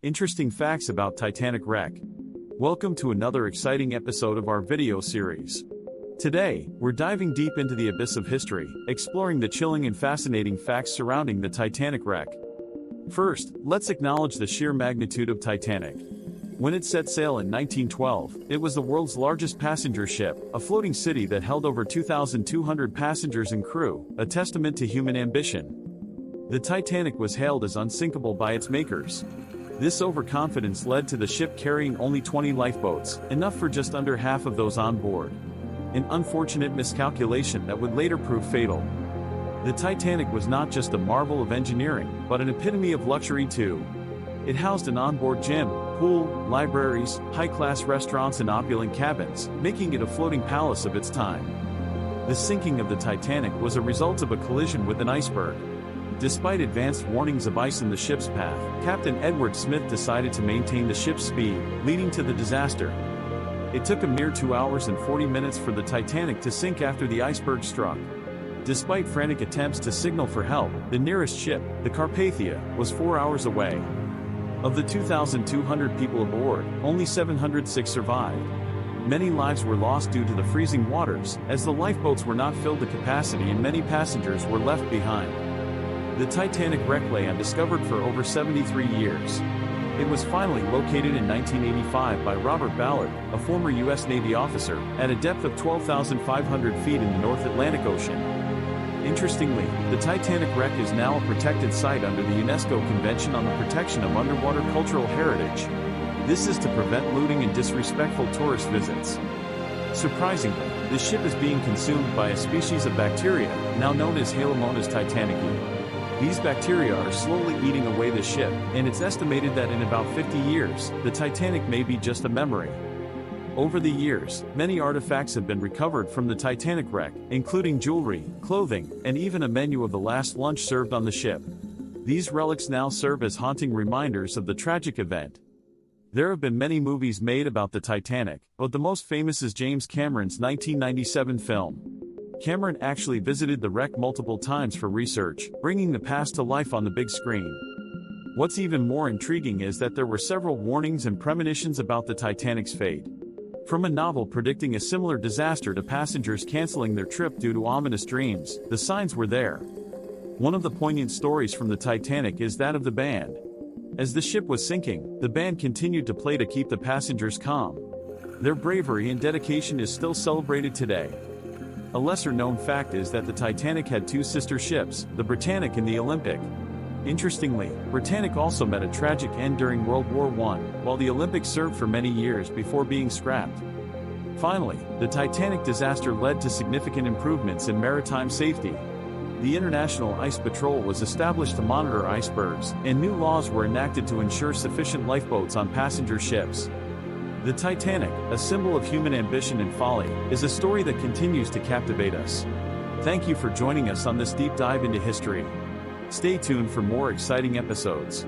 Interesting facts about Titanic wreck. Welcome to another exciting episode of our video series. Today, we're diving deep into the abyss of history, exploring the chilling and fascinating facts surrounding the Titanic wreck. First, let's acknowledge the sheer magnitude of Titanic. When it set sail in 1912, it was the world's largest passenger ship, a floating city that held over 2,200 passengers and crew, a testament to human ambition. The Titanic was hailed as unsinkable by its makers. This overconfidence led to the ship carrying only 20 lifeboats, enough for just under half of those on board. An unfortunate miscalculation that would later prove fatal. The Titanic was not just a marvel of engineering, but an epitome of luxury too. It housed an onboard gym, pool, libraries, high-class restaurants and opulent cabins, making it a floating palace of its time. The sinking of the Titanic was a result of a collision with an iceberg. Despite advanced warnings of ice in the ship's path, Captain Edward Smith decided to maintain the ship's speed, leading to the disaster. It took a mere 2 hours and 40 minutes for the Titanic to sink after the iceberg struck. Despite frantic attempts to signal for help, the nearest ship, the Carpathia, was 4 hours away. Of the 2,200 people aboard, only 706 survived. Many lives were lost due to the freezing waters, as the lifeboats were not filled to capacity and many passengers were left behind. The Titanic wreck lay undiscovered for over 73 years. It was finally located in 1985 by Robert Ballard, a former U.S. Navy officer, at a depth of 12,500 feet in the North Atlantic Ocean. Interestingly, the Titanic wreck is now a protected site under the UNESCO Convention on the Protection of Underwater Cultural Heritage. This is to prevent looting and disrespectful tourist visits. Surprisingly, the ship is being consumed by a species of bacteria, now known as Halomonas titanicae. These bacteria are slowly eating away the ship, and it's estimated that in about 50 years, the Titanic may be just a memory. Over the years, many artifacts have been recovered from the Titanic wreck, including jewelry, clothing, and even a menu of the last lunch served on the ship. These relics now serve as haunting reminders of the tragic event. There have been many movies made about the Titanic, but the most famous is James Cameron's 1997 film. Cameron actually visited the wreck multiple times for research, bringing the past to life on the big screen. What's even more intriguing is that there were several warnings and premonitions about the Titanic's fate. From a novel predicting a similar disaster to passengers canceling their trip due to ominous dreams, the signs were there. One of the poignant stories from the Titanic is that of the band. As the ship was sinking, the band continued to play to keep the passengers calm. Their bravery and dedication is still celebrated today. A lesser-known fact is that the Titanic had two sister ships, the Britannic and the Olympic. Interestingly, Britannic also met a tragic end during World War I, while the Olympic served for many years before being scrapped. Finally, the Titanic disaster led to significant improvements in maritime safety. The International Ice Patrol was established to monitor icebergs, and new laws were enacted to ensure sufficient lifeboats on passenger ships. The Titanic, a symbol of human ambition and folly, is a story that continues to captivate us. Thank you for joining us on this deep dive into history. Stay tuned for more exciting episodes.